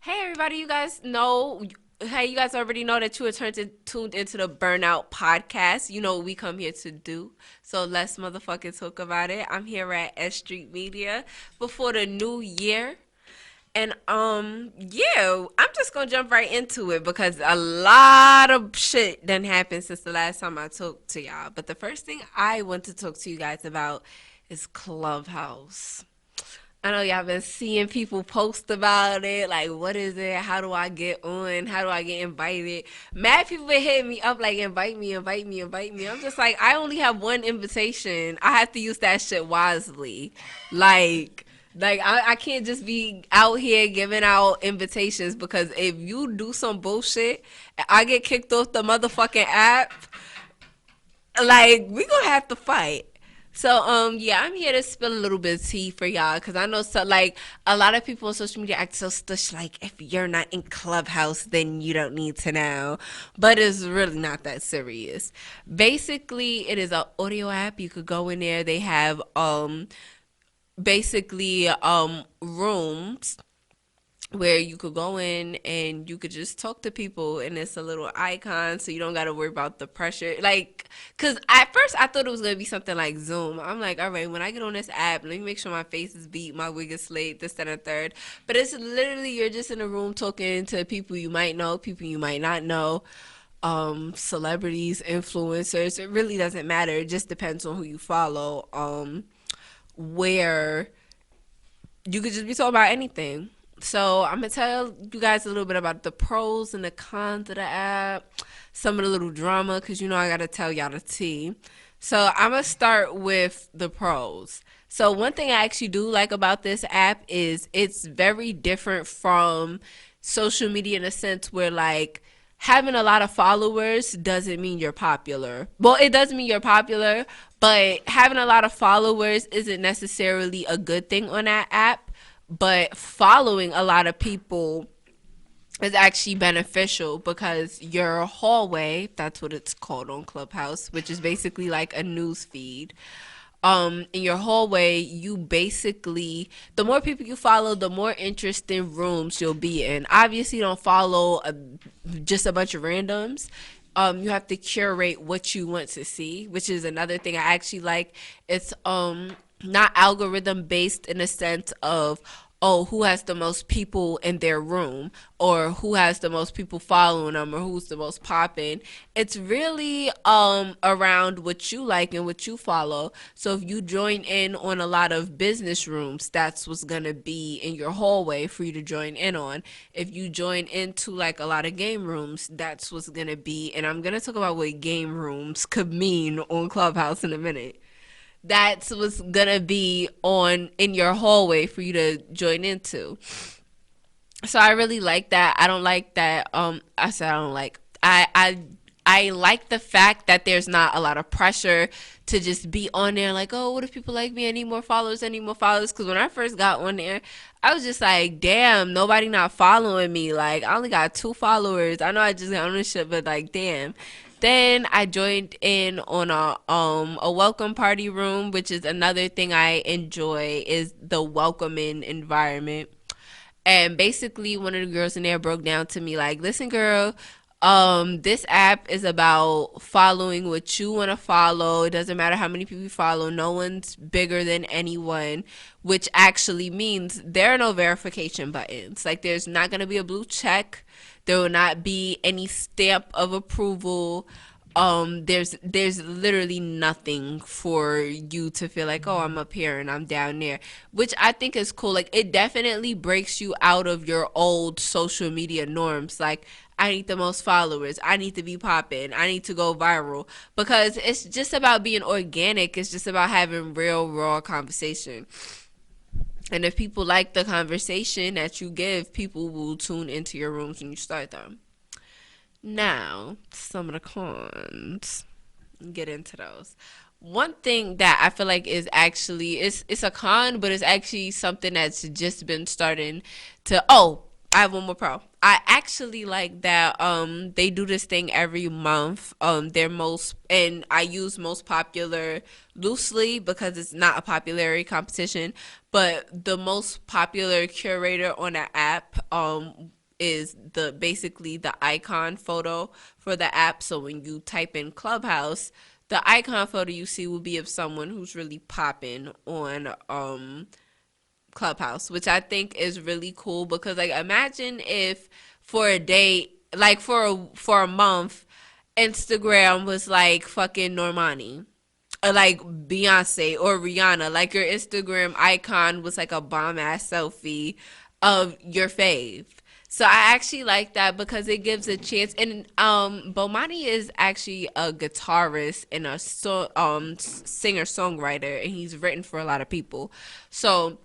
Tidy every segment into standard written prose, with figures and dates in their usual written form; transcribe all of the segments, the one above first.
Hey everybody, you guys know hey, you guys already know that you are tuned into the Burnout Podcast. You know what we come here to do. So let's motherfucking talk about it. I'm here at S.STREET Media before the new year. And yeah, I'm just gonna jump right into it because a lot of shit done happened since the last time I talked to y'all. But the first thing I want to talk to you guys about is Clubhouse. I know y'all been seeing people post about it. Like, what is it? How do I get on? How do I get invited? Mad people been hitting me up like, invite me, invite me, invite me. I'm just like, I only have one invitation. I have to use that shit wisely. Like, I can't just be out here giving out invitations because if you do some bullshit, I get kicked off the motherfucking app. Like, we gonna have to fight. So yeah, I'm here to spill a little bit of tea for y'all because I know so like a lot of people on social media act so stush like if you're not in Clubhouse then you don't need to know, but it's really not that serious. Basically, it is an audio app. You could go in there. They have basically rooms where you could go in and you could just talk to people and it's a little icon so you don't got to worry about the pressure like because at first I thought it was going to be something like Zoom. I'm like, all right, when I get on this app, let me make sure my face is beat, my wig is slayed, this that and third. But it's literally you're just in a room talking to people you might know, people you might not know, celebrities, influencers. It really doesn't matter. It just depends on who you follow. Where you could just be talking about anything. So I'm gonna tell you guys a little bit about the pros and the cons of the app, some of the little drama, cause you know I gotta tell y'all the tea. So I'm gonna start with the pros. So one thing I actually do like about this app is it's very different from social media in a sense where like having a lot of followers doesn't mean you're popular. Well, it does mean you're popular, but having a lot of followers isn't necessarily a good thing on that app. But following a lot of people is actually beneficial because your hallway, that's what it's called on Clubhouse, which is basically like a news feed. In your hallway, you basically, the more people you follow, the more interesting rooms you'll be in. Obviously, don't follow just a bunch of randoms. You have to curate what you want to see, which is another thing I actually like. It's not algorithm based in a sense of, oh, who has the most people in their room or who has the most people following them or who's the most popping. It's really around what you like and what you follow. So if you join in on a lot of business rooms, that's what's gonna be in your hallway for you to join in on. If you join into like a lot of game rooms, that's what's gonna be. And I'm gonna talk about what game rooms could mean on Clubhouse in a minute. That's what's gonna be on in your hallway for you to join into. So I really like that. I don't like that. I said I don't like. I like the fact that there's not a lot of pressure to just be on there like, oh, what if people like me? I need more followers. I need more followers. Because when I first got on there, I was just like, damn, nobody not following me. Like, I only got 2 followers. I know I just got on this shit, but like, damn. Then I joined in on a welcome party room, which is another thing I enjoy is the welcoming environment. And basically one of the girls in there broke down to me like, listen girl, this app is about following what you want to follow. It doesn't matter how many people you follow. No one's bigger than anyone, which actually means there are no verification buttons. Like there's not going to be a blue check. There will not be any stamp of approval. There's literally nothing for you to feel like, oh, I'm up here and I'm down there, which I think is cool. Like it definitely breaks you out of your old social media norms. Like I need the most followers, I need to be popping, I need to go viral, because it's just about being organic. It's just about having real raw conversation. And if people like the conversation that you give, people will tune into your rooms when you start them. Now, some of the cons. Get into those. One thing that I feel like is actually it's a con, but it's actually something that's just been starting to. Oh, I have one more pro. I actually like that they do this thing every month. Their most, and I use most popular loosely because it's not a popularity competition, but the most popular curator on the app is the basically the icon photo for the app. So when you type in Clubhouse, the icon photo you see will be of someone who's really popping on Clubhouse, which I think is really cool because like imagine if for a day, like for a month, Instagram was like fucking Normani, or like Beyonce or Rihanna. Like your Instagram icon was like a bomb ass selfie of your fave. So I actually like that because it gives a chance. And Bomani is actually a guitarist and a singer songwriter, and he's written for a lot of people. So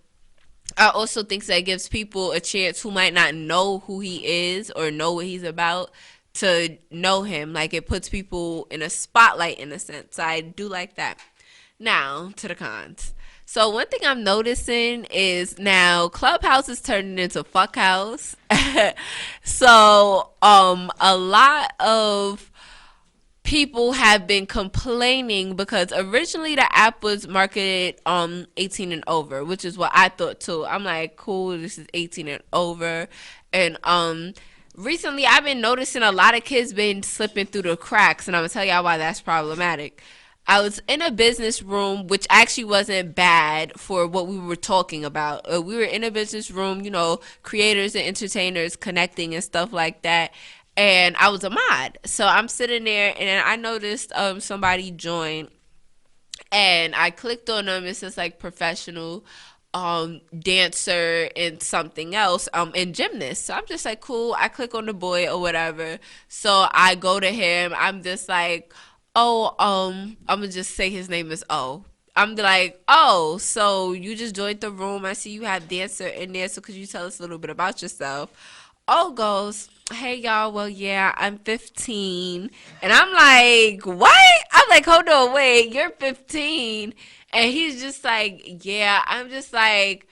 I also think that gives people a chance who might not know who he is or know what he's about to know him. Like it puts people in a spotlight in a sense. So I do like that. Now to the cons. So one thing I'm noticing is now Clubhouse is turning into fuck house. So a lot of people have been complaining because originally the app was marketed 18 and over, which is what I thought too. I'm like, cool, this is 18 and over. And recently I've been noticing a lot of kids been slipping through the cracks, and I'm gonna tell y'all why that's problematic. I was in a business room, which actually wasn't bad for what we were talking about. We were in a business room, you know, creators and entertainers connecting and stuff like that. And I was a mod. So I'm sitting there and I noticed somebody joined, and I clicked on them. It says like professional dancer and something else and gymnast. So I'm just like, cool. I click on the boy or whatever. So I go to him. I'm just like, oh, I'm gonna just say his name is O. I'm like, oh, so you just joined the room. I see you have dancer in there. So could you tell us a little bit about yourself? O goes, hey y'all, well yeah, I'm 15. And I'm like, what? I'm like, hold on, wait, you're 15. And he's just like, yeah. I'm just like,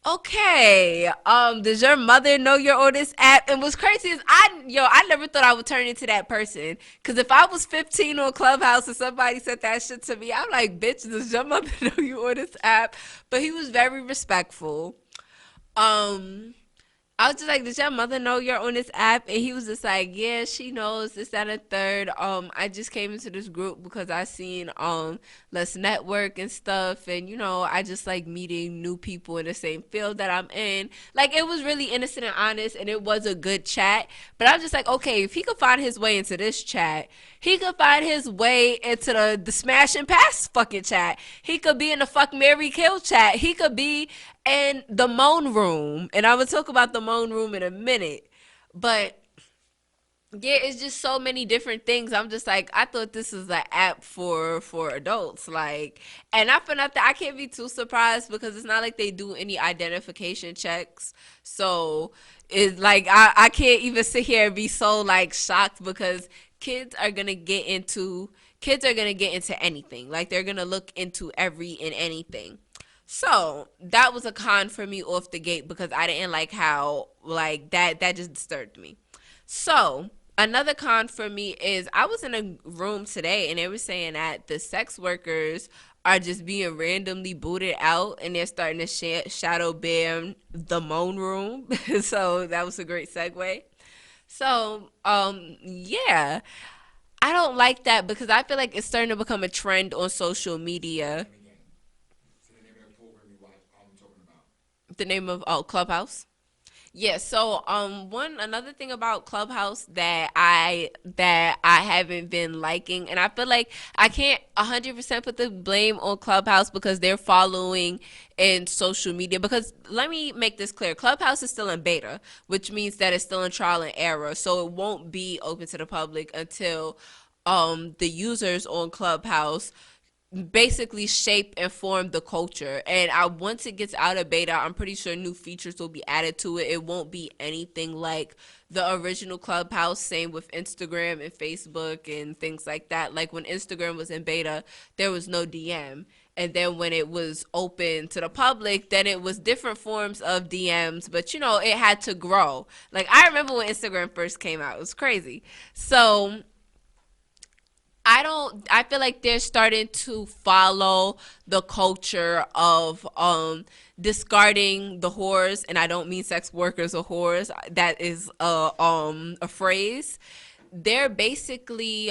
okay, does your mother know you're on this app? And what's crazy is I never thought I would turn into that person. Cause if I was 15 on Clubhouse and somebody said that shit to me, I'm like, bitch, does your mother know you on this app? But he was very respectful. Um, I was just like, does your mother know you're on this app? And he was just like, yeah, she knows this, that, and the third. I just came into this group because I seen Let's Network and stuff, and you know, I just like meeting new people in the same field that I'm in. Like it was really innocent and honest, and it was a good chat. But I'm just like, okay, if he could find his way into this chat, he could find his way into the smash and pass fucking chat. He could be in the fuck Mary Kill chat. He could be in the moan room. And I'm gonna talk about the moan room in a minute. But yeah, it's just so many different things. I'm just like, I thought this was an app for adults. Like, and I found out that I can't be too surprised because it's not like they do any identification checks. So it's like I can't even sit here and be so like shocked because kids are gonna get into anything. Like they're gonna look into every and anything. So that was a con for me off the gate because I didn't like how like that just disturbed me. So another con for me is I was in a room today and they were saying that the sex workers are just being randomly booted out and they're starting to shadow ban the moan room. So that was a great segue. So yeah, I don't like that because I feel like it's starting to become a trend on social media. The name of Clubhouse. Yeah, so one another thing about Clubhouse that I haven't been liking, and I feel like I can't 100% put the blame on Clubhouse because they're following in social media. Because let me make this clear, Clubhouse is still in beta, which means that it's still in trial and error, so it won't be open to the public until the users on Clubhouse basically shape and form the culture. And once it gets out of beta, I'm pretty sure new features will be added to it. It won't be anything like the original Clubhouse. Same with Instagram and Facebook and things like that. Like when Instagram was in beta, there was no DM. And then when it was open to the public, then it was different forms of DMs. But you know, it had to grow. Like I remember when Instagram first came out, it was crazy. So I feel like they're starting to follow the culture of discarding the whores, and I don't mean sex workers or whores. That is a phrase. They're basically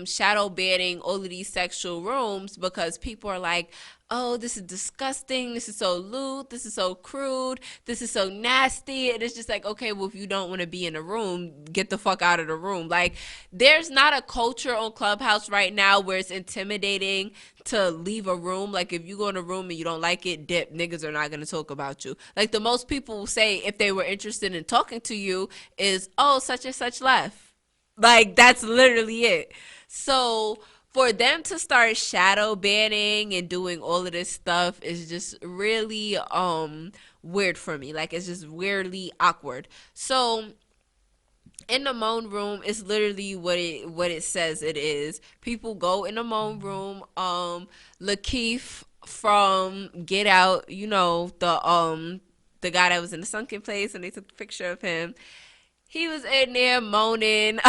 shadow banning all of these sexual rooms because people are like, oh, this is disgusting, this is so lewd, this is so crude, this is so nasty. And it's just like, okay, well, if you don't want to be in a room, get the fuck out of the room. Like, there's not a culture on Clubhouse right now where it's intimidating to leave a room. Like, if you go in a room and you don't like it, dip. Niggas are not going to talk about you. Like, the most people will say, if they were interested in talking to you, is, oh, such and such left. Like, that's literally it. So for them to start shadow banning and doing all of this stuff is just really weird for me. Like, it's just weirdly awkward. So in the moan room, it's literally what it says it is. People go in the moan room. Lakeith from Get Out, the guy that was in the sunken place and they took a picture of him. He was in there moaning,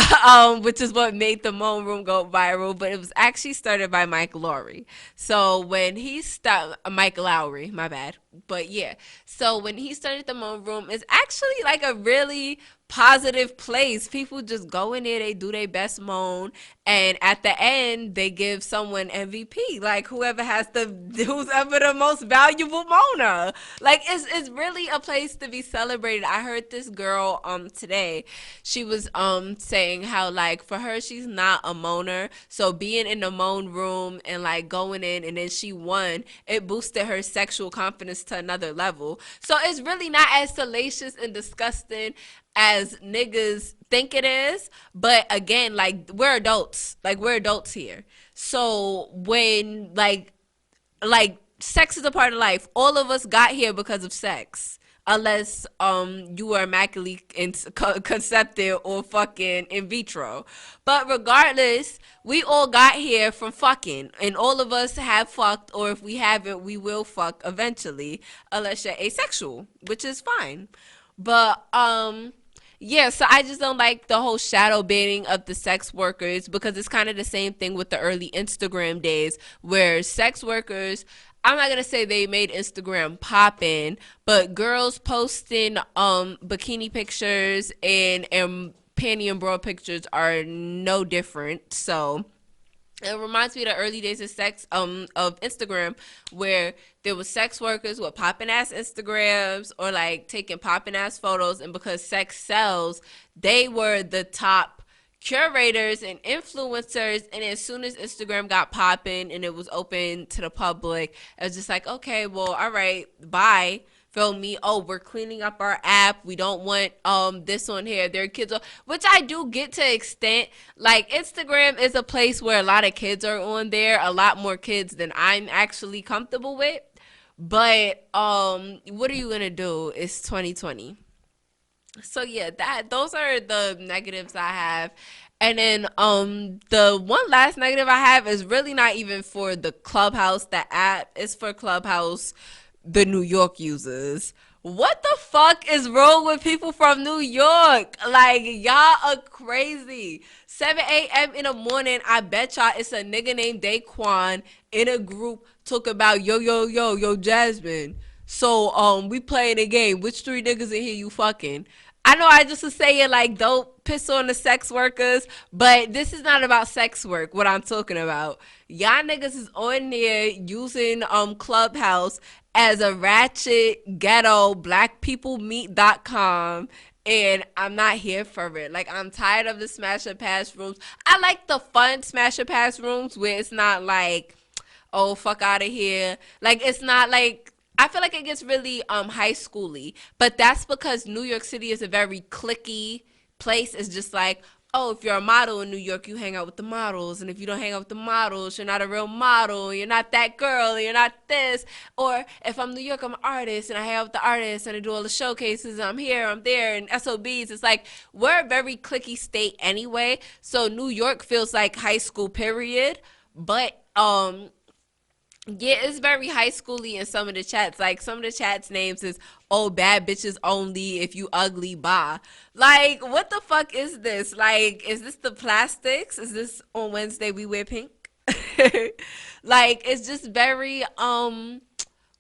which is what made the moan room go viral. But it was actually started by Mike Lowry. So when he started, Mike Lowry, my bad. But yeah, so when he started the moan room, it's actually like a really positive place. People just go in there, they do their best moan, and at the end they give someone MVP, like who's ever the most valuable moaner. Like, it's really a place to be celebrated. I heard this girl today. She was saying how, like, for her, she's not a moaner, so being in the moan room and like going in and then she won, it boosted her sexual confidence to another level. So it's really not as salacious and disgusting as niggas think it is. But again, like, we're adults. Like, we're adults here. So when sex is a part of life. All of us got here because of sex. Unless you were immaculately concepted or fucking in vitro. But regardless, we all got here from fucking, and all of us have fucked, or if we haven't, we will fuck eventually, unless you're asexual, which is fine. But yeah, so I just don't like the whole shadow banning of the sex workers, because it's kind of the same thing with the early Instagram days where sex workers, I'm not gonna say they made Instagram poppin', but girls posting bikini pictures and panty and bra pictures are no different. So it reminds me of the early days of of Instagram, where there was sex workers with popping ass Instagrams or like taking popping ass photos, and because sex sells, they were the top curators and influencers. And as soon as Instagram got popping and it was open to the public, it was just like, okay, well, all right, bye. Feel me? Oh, we're cleaning up our app. We don't want this on here. There are kids on, which I do get to an extent. Like, Instagram is a place where a lot of kids are on there, a lot more kids than I'm actually comfortable with. But what are you gonna do? It's 2020. So yeah, those are the negatives I have. And then the one last negative I have is really not even for the Clubhouse, the app. It's for Clubhouse, the New York users. What the fuck is wrong with people from New York? Like, y'all are crazy. 7 a.m. in the morning, I bet y'all it's a nigga named Daquan in a group talk about yo Jasmine. So we playing a game. Which three niggas in here you fucking? I know I just was saying, like, don't piss on the sex workers, but this is not about sex work, what I'm talking about. Y'all niggas is on there using Clubhouse as a ratchet ghetto blackpeoplemeet.com, and I'm not here for it. Like, I'm tired of the smash and pass rooms. I like the fun smash and pass rooms where it's not like, oh, fuck out of here. Like, it's not like, I feel like it gets really high schooly, but that's because New York City is a very cliquey place. It's just like, oh, if you're a model in New York, you hang out with the models, and if you don't hang out with the models, you're not a real model, you're not that girl, you're not this. Or if I'm New York, I'm an artist, and I hang out with the artists, and I do all the showcases, and I'm here, I'm there, and SOBs. It's like, we're a very cliquey state anyway, so New York feels like high school period, but Yeah, it's very high schooly in some of the chats. Like some of the chats names is "Oh, bad bitches only. If you ugly, bye." Like, what the fuck is this? Like, is this the plastics? Is this on Wednesday we wear pink? Like, it's just very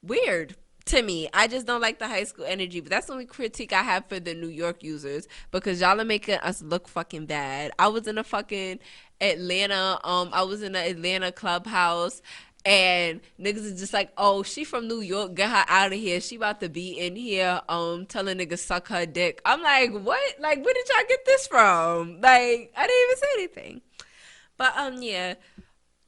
weird to me. I just don't like the high school energy. But that's the only critique I have for the New York users because y'all are making us look fucking bad. I was in a fucking Atlanta. I was in the Atlanta clubhouse. And niggas is just like, oh, she from New York, get her out of here. She about to be in here, telling niggas suck her dick. I'm like, what? Like, where did y'all get this from? Like, I didn't even say anything. But yeah,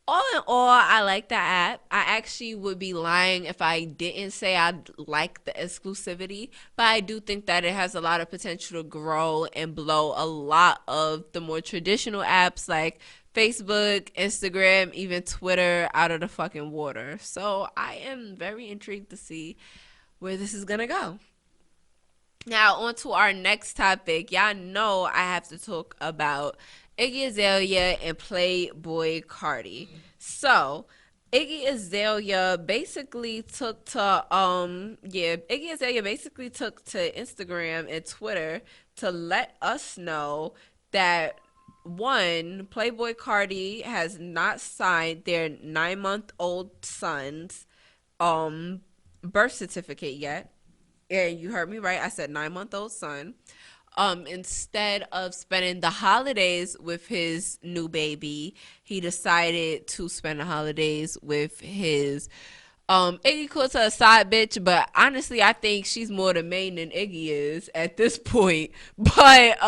all in all, I like the app. I actually would be lying if I didn't say I like the exclusivity, but I do think that it has a lot of potential to grow and blow a lot of the more traditional apps like Facebook, Instagram, even Twitter out of the fucking water. So I am very intrigued to see where this is gonna go. Now, on to our next topic. Y'all know I have to talk about Iggy Azalea and Playboy Cardi. So, Iggy Azalea basically took to Iggy Azalea basically took to Instagram and Twitter to let us know that one, Playboy Cardi has not signed their 9-month old son's um birth certificate yet. And you heard me right. I said 9-month old son. Instead of spending the holidays with his new baby, he decided to spend the holidays with his Iggy calls her a side bitch, but honestly I think she's more the main than Iggy is at this point. But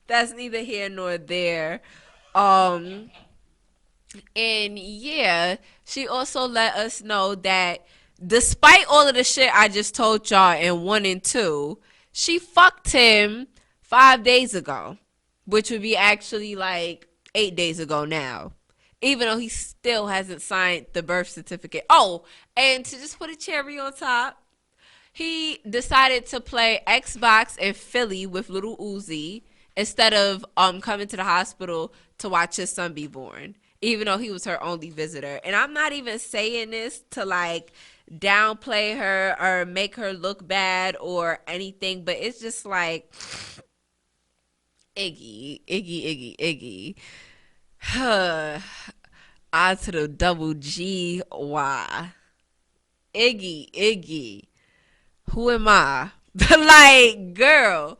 that's neither here nor there. Um and yeah, she also let us know that despite all of the shit I just told y'all in 1 and 2, she fucked him 5 days ago, which would be actually like 8 days ago now. Even though he still hasn't signed the birth certificate. Oh, and to just put a cherry on top, he decided to play Xbox in Philly with Little Uzi instead of coming to the hospital to watch his son be born, even though he was her only visitor. And I'm not even saying this to like downplay her or make her look bad or anything, but it's just like Iggy. I to the double G Y. Iggy. Who am I? Like, girl,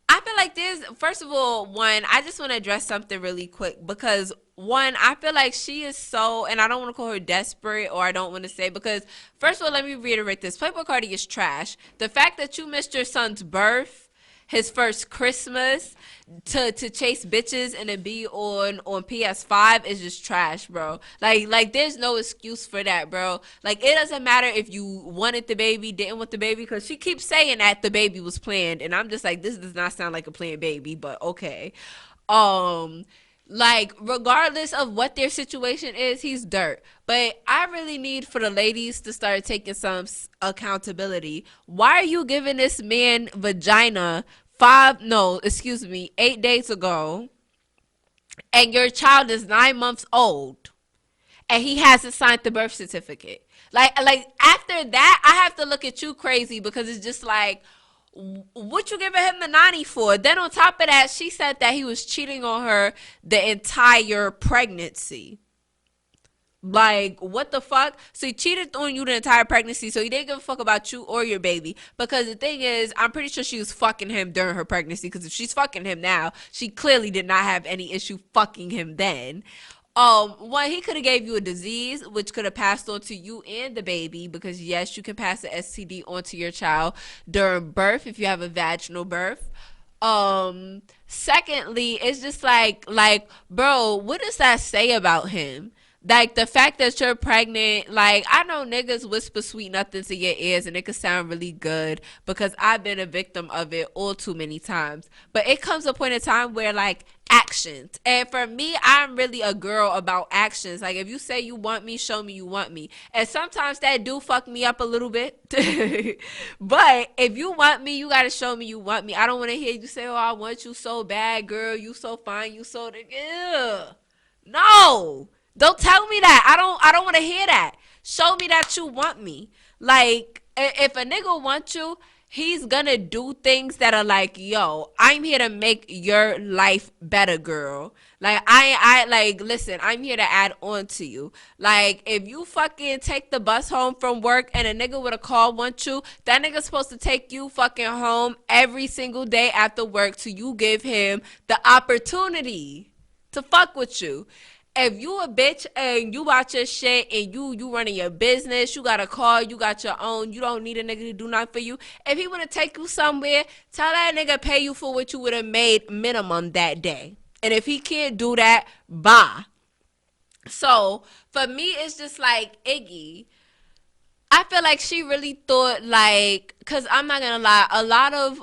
I feel like this. First of all, one, I just want to address something really quick because one, I feel like she is so, and I don't want to call her desperate, or I don't want to say because first of all, let me reiterate this: Playboy Cardi is trash. The fact that you missed your son's birth, his first Christmas, to chase bitches and to be on PS5 is just trash, bro. Like there's no excuse for that, bro. Like it doesn't matter if you wanted the baby, didn't want the baby, because she keeps saying that the baby was planned, and I'm just like, this does not sound like a planned baby, but okay. Um, like regardless of what their situation is, he's dirt. But I really need for the ladies to start taking some accountability. Why are you giving this man vagina 8 days ago, and your child is 9 months old, and he hasn't signed the birth certificate? Like after that, I have to look at you crazy because it's just like, what you giving him the 90 for? Then on top of that, she said that he was cheating on her the entire pregnancy. Like, what the fuck? So he cheated on you the entire pregnancy, so he didn't give a fuck about you or your baby. Because the thing is, I'm pretty sure she was fucking him during her pregnancy, because if she's fucking him now, she clearly did not have any issue fucking him then. One, he could have gave you a disease which could have passed on to you and the baby, because yes, you can pass the STD onto your child during birth if you have a vaginal birth. Secondly, it's just like bro, what does that say about him? Like the fact that you're pregnant, like I know niggas whisper sweet nothings in your ears and it could sound really good because I've been a victim of it all too many times. But it comes a point in time where like actions. And for me, I'm really a girl about actions. Like if you say you want me, show me you want me. And sometimes that do fuck me up a little bit. But if you want me, you gotta show me you want me. I don't wanna hear you say, oh, I want you so bad, girl, you so fine, you so ew. No. Don't tell me that. I don't want to hear that. Show me that you want me. Like if a nigga wants you, he's gonna do things that are like, yo, I'm here to make your life better, girl. Like I like listen, I'm here to add on to you. Like if you fucking take the bus home from work and a nigga with a car wants you, that nigga's supposed to take you fucking home every single day after work till you give him the opportunity to fuck with you. If you a bitch and you watch your shit and you running your business, you got a car, you got your own, you don't need a nigga to do nothing for you. If he wanna take you somewhere, tell that nigga pay you for what you would have made minimum that day. And if he can't do that, bye. So for me, it's just like Iggy. I feel like she really thought like, cause I'm not gonna lie, a lot of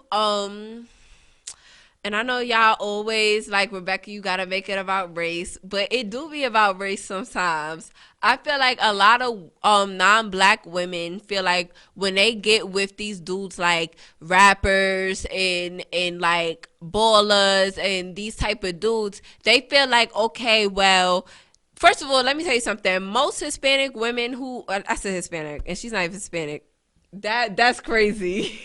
and I know y'all always like Rebecca, you gotta make it about race, but it do be about race sometimes. I feel like a lot of non-black women feel like when they get with these dudes like rappers and like ballers and these type of dudes, they feel like okay, well, first of all, let me tell you something. Most Hispanic women who I said Hispanic and she's not even Hispanic. That's crazy.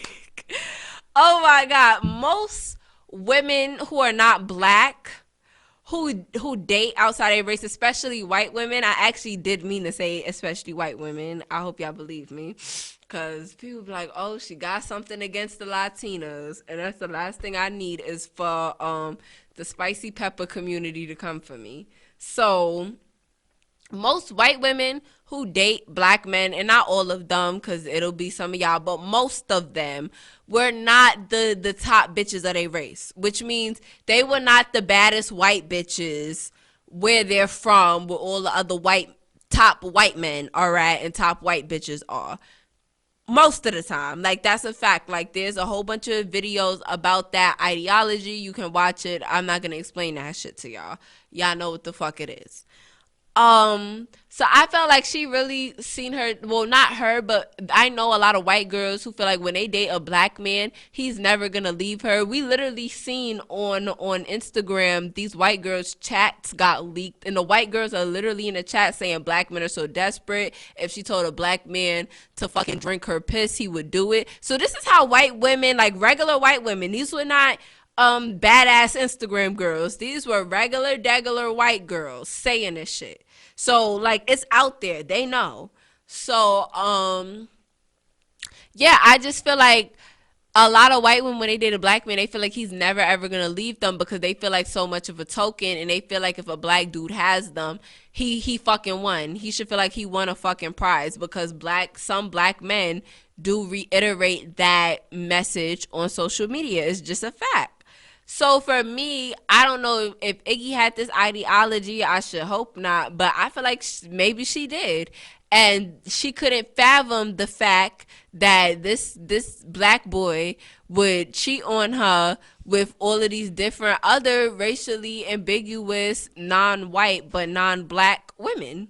Oh my god, most women who are not black who date outside their race, especially white women. I actually did mean to say especially white women. I hope y'all believe me. Cause people be like, oh, she got something against the Latinas. And that's the last thing I need is for the spicy pepper community to come for me. So most white women who date black men, and not all of them because it'll be some of y'all, but most of them were not the top bitches of their race, which means they were not the baddest white bitches where they're from, where all the other top white men are at and top white bitches are. Most of the time, like that's a fact. Like there's a whole bunch of videos about that ideology. You can watch it. I'm not gonna explain that shit to y'all. Y'all know what the fuck it is. So I felt like she really seen her, well, not her, but I know a lot of white girls who feel like when they date a black man, he's never gonna leave her. We literally seen on Instagram these white girls chats got leaked, and the white girls are literally in the chat saying black men are so desperate. If she told a black man to fucking drink her piss, he would do it. So this is how white women, like regular white women, these were not badass Instagram girls. These were regular white girls saying this shit. So like it's out there. They know. So yeah, I just feel like a lot of white women when they date a black man, they feel like he's never ever gonna leave them because they feel like so much of a token, and they feel like if a black dude has them, he fucking won. He should feel like he won a fucking prize because some black men do reiterate that message on social media. It's just a fact. So for me, I don't know if Iggy had this ideology. I should hope not, but I feel like maybe she did, and she couldn't fathom the fact that this black boy would cheat on her with all of these different other racially ambiguous, non-white but non-black women.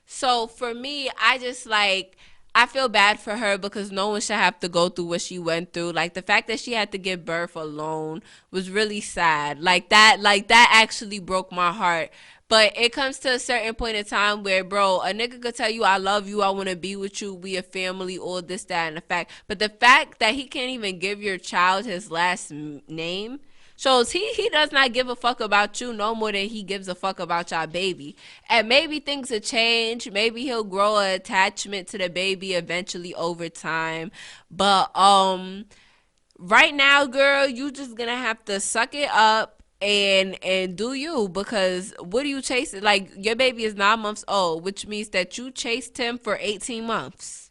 So for me, I just like I feel bad for her because no one should have to go through what she went through. Like the fact that she had to give birth alone was really sad. Like that actually broke my heart. But it comes to a certain point in time where, bro, a nigga could tell you, I love you, I want to be with you, we a family, all this, that, and the fact. But the fact that he can't even give your child his last name shows he does not give a fuck about you no more than he gives a fuck about your baby. And maybe things will change. Maybe he'll grow an attachment to the baby eventually over time. But right now, girl, you just gonna have to suck it up and do you, because what are you chasing? Like your baby is 9 months old, which means that you chased him for 18 months.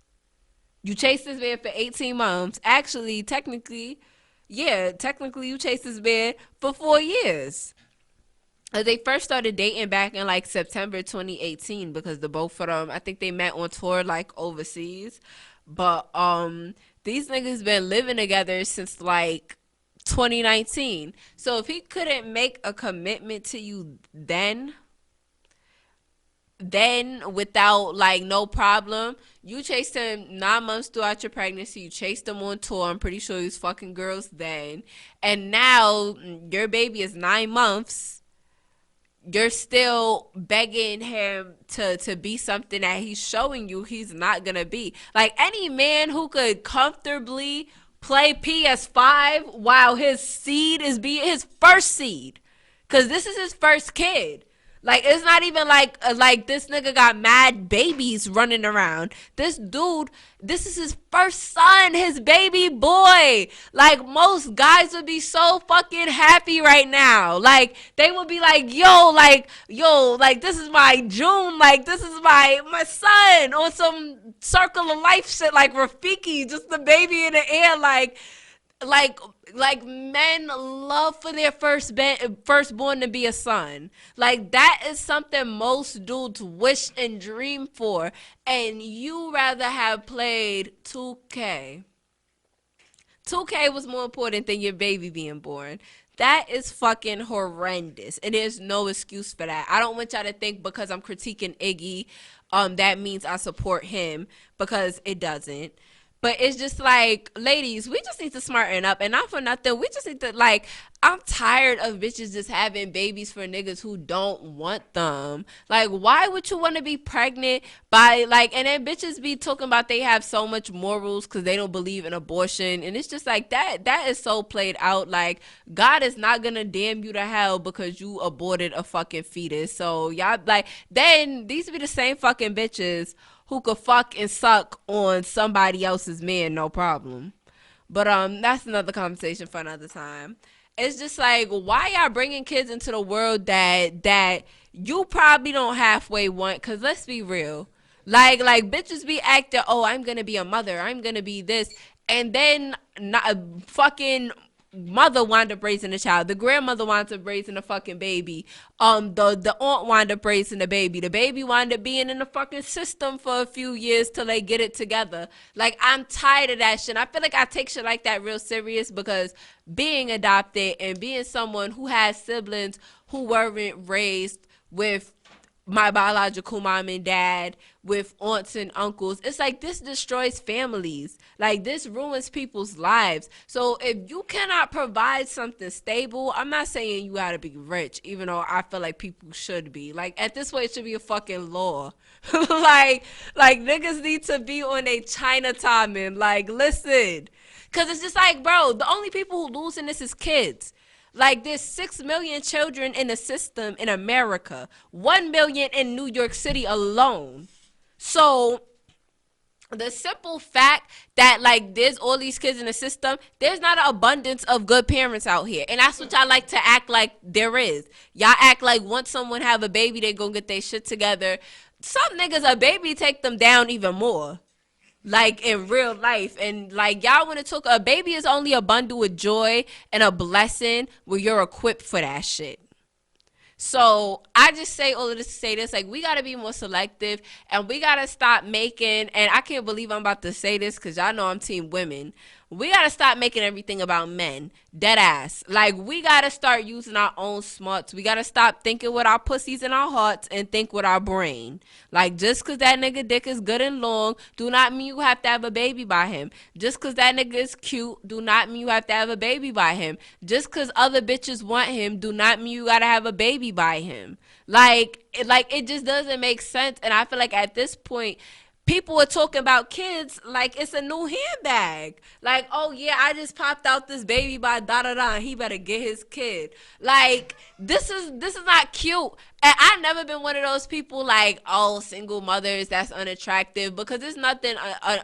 You chased this man for 18 months. Actually, technically, yeah, technically you chased this man for 4 years. They first started dating back in like September 2018 because the both of them, I think they met on tour like overseas. But these niggas been living together since like 2019. So if he couldn't make a commitment to you then without like no problem, you chased him 9 months throughout your pregnancy, you chased him on tour, I'm pretty sure he was fucking girls then, and now your baby is 9 months, you're still begging him to be something that he's showing you he's not gonna be. Like any man who could comfortably play PS5 while his seed is being his first seed, because this is his first kid. Like it's not even like this nigga got mad babies running around. This dude, this is his first son, his baby boy. Like most guys would be so fucking happy right now. Like they would be like, yo, like this is my June, like this is my son on some circle of life shit, like Rafiki, just the baby in the air, like like men love for their firstborn to be a son. Like that is something most dudes wish and dream for, and you rather have played 2K. 2K was more important than your baby being born. That is fucking horrendous, and there's no excuse for that. I don't want y'all to think because I'm critiquing Iggy, that means I support him, because it doesn't. But it's just like, ladies, we just need to smarten up. And not for nothing, we just need to, like, I'm tired of bitches just having babies for niggas who don't want them. Like, why would you want to be pregnant by, like, and then bitches be talking about they have so much morals because they don't believe in abortion. And it's just like, that is so played out. Like, God is not going to damn you to hell because you aborted a fucking fetus. So, y'all, like, then these be the same fucking bitches who could fuck and suck on somebody else's man, no problem. But that's another conversation for another time. It's just like, why y'all bringing kids into the world that you probably don't halfway want? Cause let's be real, like bitches be acting, oh, I'm gonna be a mother, I'm gonna be this, and then not fucking mother wound up raising the child. The grandmother wound up raising the fucking baby. The aunt wound up raising the baby. The baby wound up being in the fucking system for a few years till they get it together. Like, I'm tired of that shit. I feel like I take shit like that real serious because being adopted and being someone who has siblings who weren't raised with my biological mom and dad, with aunts and uncles, it's like this destroys families. Like, this ruins people's lives. So if you cannot provide something stable, I'm not saying you gotta be rich, even though I feel like people should be. Like, at this point, it should be a fucking law. like niggas need to be on a China timing. Like, listen, because it's just like, bro, the only people who lose in this is kids. Like, there's 6 million children in the system in America, 1 million in New York City alone. So the simple fact that, like, there's all these kids in the system, there's not an abundance of good parents out here. And that's what y'all like to act like there is. Y'all act like once someone have a baby, they gonna get their shit together. Some niggas, a baby take them down even more. Like, in real life. And like, y'all want to talk, a baby is only a bundle of joy and a blessing when you're equipped for that shit. So I just say all of this to say this, like, we got to be more selective, and we got to stop making, and I can't believe I'm about to say this because y'all know I'm team women. We got to stop making everything about men. Dead ass. Like, we got to start using our own smarts. We got to stop thinking with our pussies and our hearts and think with our brain. Like, just because that nigga dick is good and long, do not mean you have to have a baby by him. Just because that nigga is cute, do not mean you have to have a baby by him. Just because other bitches want him, do not mean you got to have a baby by him. Like, it just doesn't make sense. And I feel like at this point, people are talking about kids like it's a new handbag. Like, oh yeah, I just popped out this baby by da-da-da, and he better get his kid. Like, this is not cute. And I've never been one of those people like, oh, single mothers, that's unattractive, because there's nothing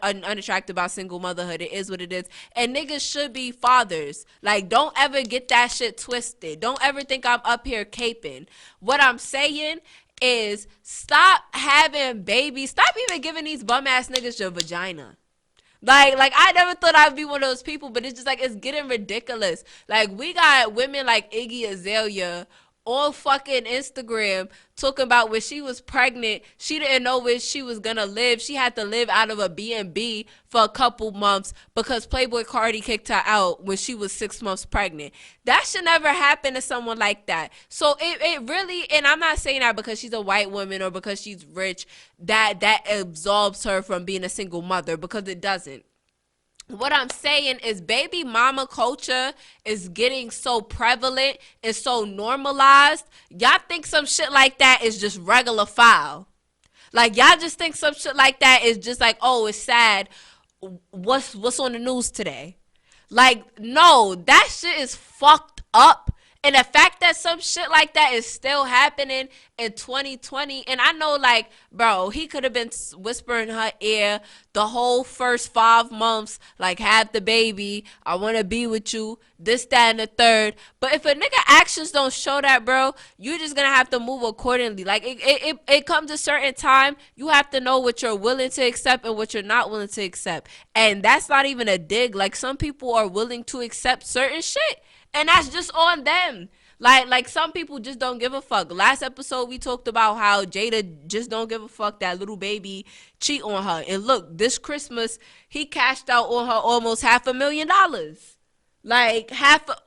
unattractive about single motherhood. It is what it is. And niggas should be fathers. Like, don't ever get that shit twisted. Don't ever think I'm up here caping. What I'm saying is, stop having babies. Stop even giving these bum ass niggas your vagina. Like I never thought I'd be one of those people, but it's just like, it's getting ridiculous. Like, we got women like Iggy Azalea on fucking Instagram talking about when she was pregnant, she didn't know where she was gonna live. She had to live out of a B&B for a couple months because Playboy Cardi kicked her out when she was 6 months pregnant. That should never happen to someone like that. So it really, and I'm not saying that because she's a white woman or because she's rich, that absolves her from being a single mother, because it doesn't. What I'm saying is baby mama culture is getting so prevalent and so normalized. Y'all think some shit like that is just regular foul. Like y'all just think some shit like that is just like, oh, it's sad. What's on the news today? Like, no, that shit is fucked up. And the fact that some shit like that is still happening in 2020, and I know, like, bro, he could have been whispering in her ear the whole first 5 months, like, have the baby, I want to be with you, this, that, and the third. But if a nigga actions don't show that, bro, you're just gonna have to move accordingly. Like, it comes a certain time, you have to know what you're willing to accept and what you're not willing to accept. And that's not even a dig. Like, some people are willing to accept certain shit, and that's just on them. Like some people just don't give a fuck. Last episode we talked about how Jada just don't give a fuck that little baby cheat on her. And look, this Christmas he cashed out on her almost $500,000. Like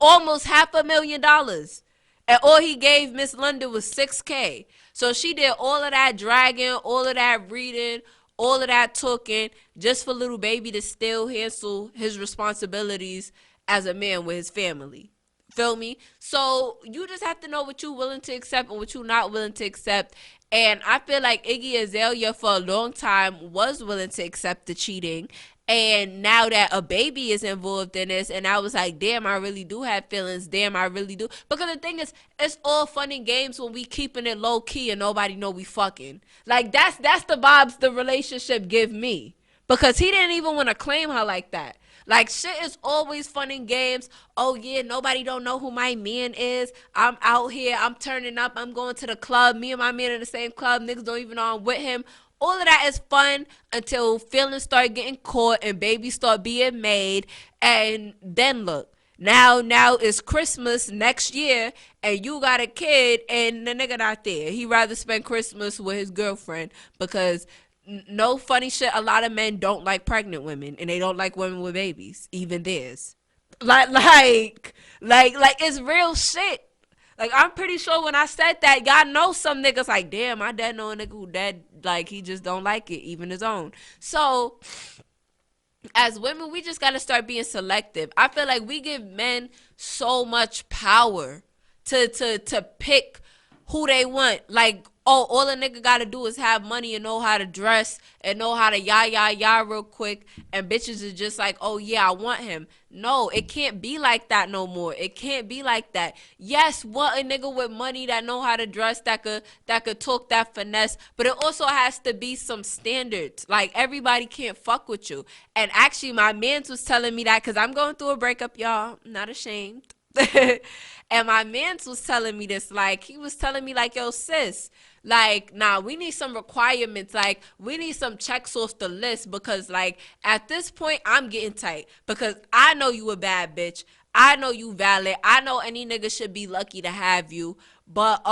almost $500,000. And all he gave Miss London was $6K. So she did all of that dragging, all of that reading, all of that talking, just for little baby to still handle his responsibilities as a man with his family. Feel me? So you just have to know what you're willing to accept and what you're not willing to accept. And I feel like Iggy Azalea for a long time was willing to accept the cheating. And now that a baby is involved in this, and I was like, damn, I really do have feelings. Damn, I really do. Because the thing is, it's all fun and games when we keeping it low key and nobody know we fucking. Like that's the vibes the relationship give me. Because he didn't even want to claim her like that. Like, shit is always fun and games. Oh, yeah, nobody don't know who my man is. I'm out here. I'm turning up. I'm going to the club. Me and my man in the same club. Niggas don't even know I'm with him. All of that is fun until feelings start getting caught and babies start being made. And then look. Now it's Christmas next year and you got a kid and the nigga not there. He rather spend Christmas with his girlfriend because no funny shit, a lot of men don't like pregnant women and they don't like women with babies, even theirs. Like it's real shit. Like I'm pretty sure when I said that, y'all know some niggas like, damn, my dad know a nigga who dad like he just don't like it, even his own. So as women, we just gotta start being selective. I feel like we give men so much power to pick who they want. Like, oh, all a nigga gotta do is have money and know how to dress and know how to yah real quick, and bitches is just like, oh yeah, I want him. No, it can't be like that no more. It can't be like that. Yes, want a nigga with money that know how to dress, that could talk that finesse, but it also has to be some standards. Like everybody can't fuck with you. And actually, my man's was telling me that because I'm going through a breakup, y'all. I'm not ashamed. And my man's was telling me this, like, he was telling me, like, yo, sis, like, nah, we need some requirements, like, we need some checks off the list, because, like, at this point, I'm getting tight, because I know you a bad bitch, I know you valid, I know any nigga should be lucky to have you, but,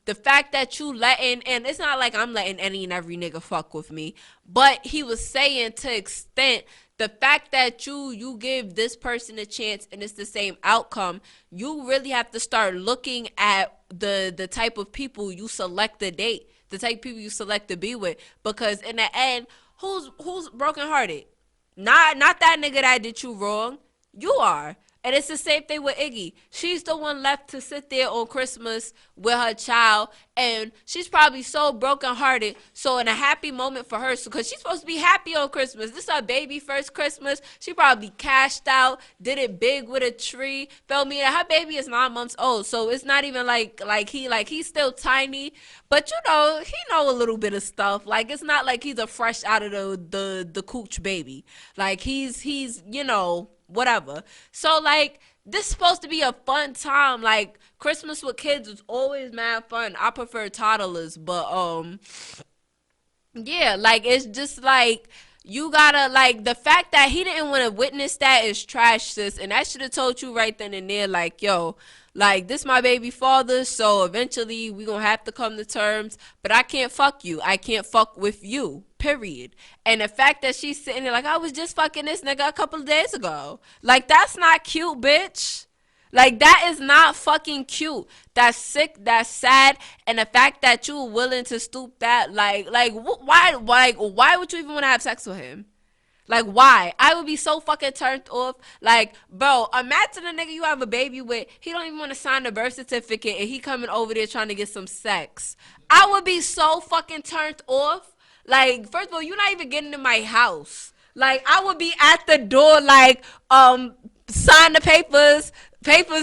the fact that you letting, and it's not like I'm letting any and every nigga fuck with me, but he was saying to extent, the fact that you give this person a chance and it's the same outcome, you really have to start looking at the type of people you select to date, the type of people you select to be with, because in the end, who's brokenhearted? Not that nigga that did you wrong. You are. And it's the same thing with Iggy. She's the one left to sit there on Christmas with her child, and she's probably so brokenhearted. So in a happy moment for her, because she's supposed to be happy on Christmas. This is her baby first Christmas. She probably cashed out, did it big with a tree. Feel me? And her baby is 9 months old, so it's not even like he's still tiny. But you know, he know a little bit of stuff. Like it's not like he's a fresh out of the cooch baby. Like he's you know, whatever. So like this is supposed to be a fun time. Like Christmas with kids is always mad fun. I prefer toddlers, but yeah, like it's just like you gotta like the fact that he didn't want to witness that is trash, sis. And I should have told you right then and there, like, yo, like this my baby father, so eventually we gonna have to come to terms. But I can't fuck you. I can't fuck with you. Period. And the fact that she's sitting there like I was just fucking this nigga a couple of days ago. Like that's not cute, bitch. Like that is not fucking cute. That's sick. That's sad. And the fact that you were willing to stoop that, why would you even want to have sex with him? Like, why? I would be so fucking turned off. Like, bro, imagine a nigga you have a baby with, he don't even want to sign the birth certificate and he coming over there trying to get some sex. I would be so fucking turned off. Like, first of all, you're not even getting in my house. Like, I would be at the door, like, sign the papers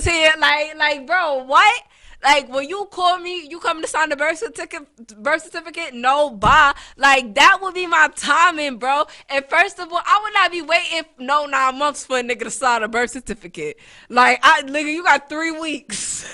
here. Like, bro, what? Like, when you call me, you come to sign the birth certificate? No, bye. Like, that would be my timing, bro. And first of all, I would not be waiting no 9 months for a nigga to sign a birth certificate. Like, nigga, you got 3 weeks.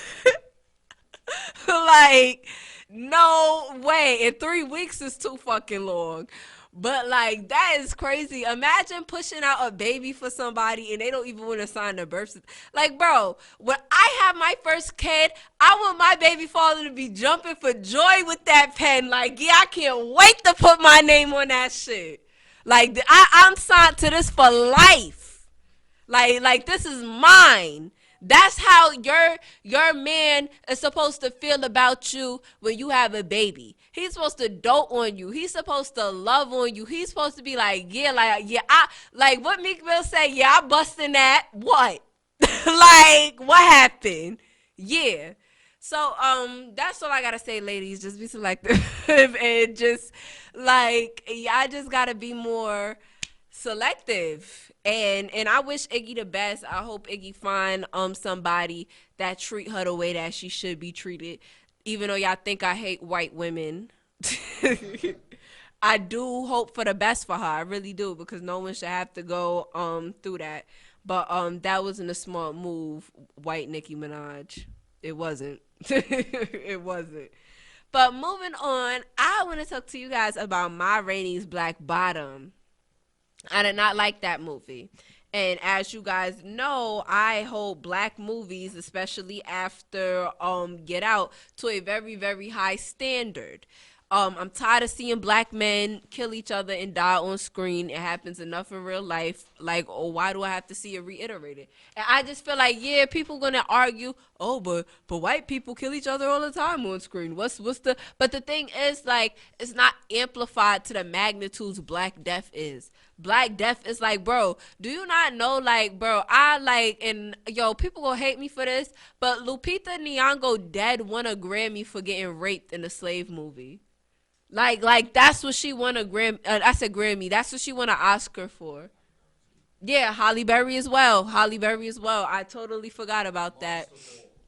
Like, no way. And 3 weeks is too fucking long. But like, that is crazy. Imagine pushing out a baby for somebody and they don't even want to sign the birth certificate. Like, bro, when I have my first kid, I want my baby father to be jumping for joy with that pen. Like, yeah, I can't wait to put my name on that shit. Like, I'm signed to this for life. Like this is mine. That's how your man is supposed to feel about you when you have a baby. He's supposed to dote on you. He's supposed to love on you. He's supposed to be like, yeah, I like what Meek Mill say, yeah, I busting that. What? Like, what happened? Yeah. So that's all I gotta say, ladies. Just be selective and just like, yeah, I just gotta be more selective. And I wish Iggy the best. I hope Iggy find somebody that treat her the way that she should be treated. Even though y'all think I hate white women, I do hope for the best for her. I really do, because no one should have to go through that. But that wasn't a smart move, white Nicki Minaj. It wasn't. It wasn't. But moving on, I want to talk to you guys about Ma Rainey's Black Bottom. I did not like that movie. And as you guys know, I hold black movies, especially after Get Out, to a very, very high standard. I'm tired of seeing black men kill each other and die on screen. It happens enough in real life. Like, oh, why do I have to see it reiterated? And I just feel like, yeah, people gonna argue, oh, but white people kill each other all the time on screen. What's the? But the thing is, like, it's not amplified to the magnitudes Black Death is. Black Death is like, bro, do you not know, like, bro, I like, and yo, people gonna hate me for this, but Lupita Nyong'o dead won a Grammy for getting raped in a slave movie. Like that's what she won a Grammy. I said Grammy. That's what she won an Oscar for. Yeah, Holly Berry as well. Holly Berry as well. I totally forgot about that.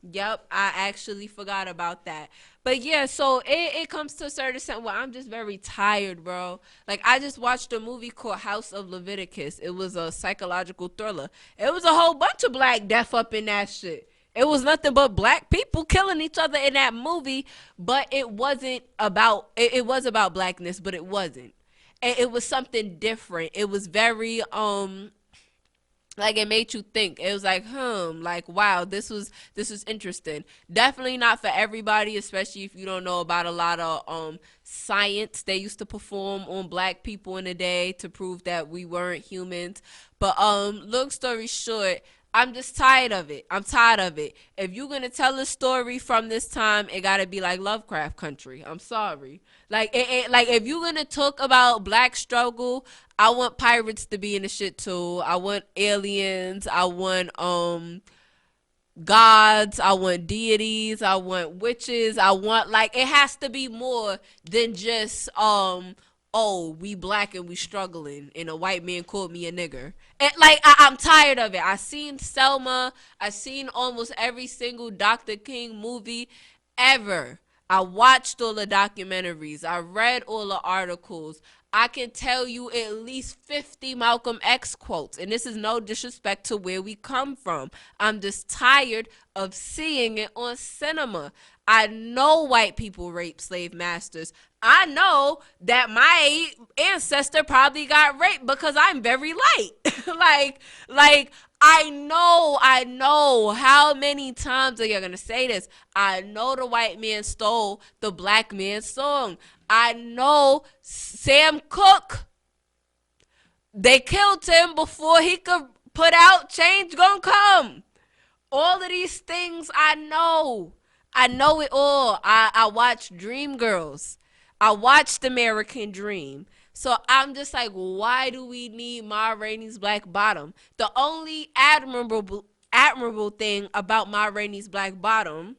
Yep, I actually forgot about that. But yeah, so it comes to a certain extent where I'm just very tired, bro. Like, I just watched a movie called House of Leviticus. It was a psychological thriller. It was a whole bunch of black death up in that shit. It was nothing but black people killing each other in that movie, but it wasn't about, it was about blackness, but it wasn't. And it was something different. It was very, like, it made you think. It was like, like, wow, this was interesting. Definitely not for everybody, especially if you don't know about a lot of science they used to perform on black people in the day to prove that we weren't humans. But long story short, I'm just tired of it. I'm tired of it. If you're gonna tell a story from this time, it gotta be like Lovecraft Country. I'm sorry. Like, like, if you're gonna talk about black struggle, I want pirates to be in the shit too. I want aliens. I want gods. I want deities. I want witches. I want, like, it has to be more than just oh, we black and we struggling and a white man called me a nigger. And like, I'm tired of it. I seen Selma. I seen almost every single Dr. King movie ever. I watched all the documentaries. I read all the articles. I can tell you at least 50 Malcolm X quotes. And this is no disrespect to where we come from. I'm just tired of seeing it on cinema. I know white people rape slave masters. I know that my ancestor probably got raped because I'm very light. like I know. How many times are you gonna say this? I know the white man stole the black man's song. I know Sam Cooke, they killed him before he could put out Change Gonna Come. All of these things I know. I know it all. I watched Dreamgirls. I watched American Dream. So I'm just like, why do we need Ma Rainey's Black Bottom? The only admirable thing about Ma Rainey's Black Bottom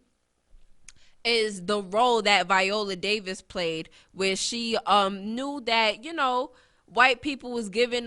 is the role that Viola Davis played, where she knew that, white people was giving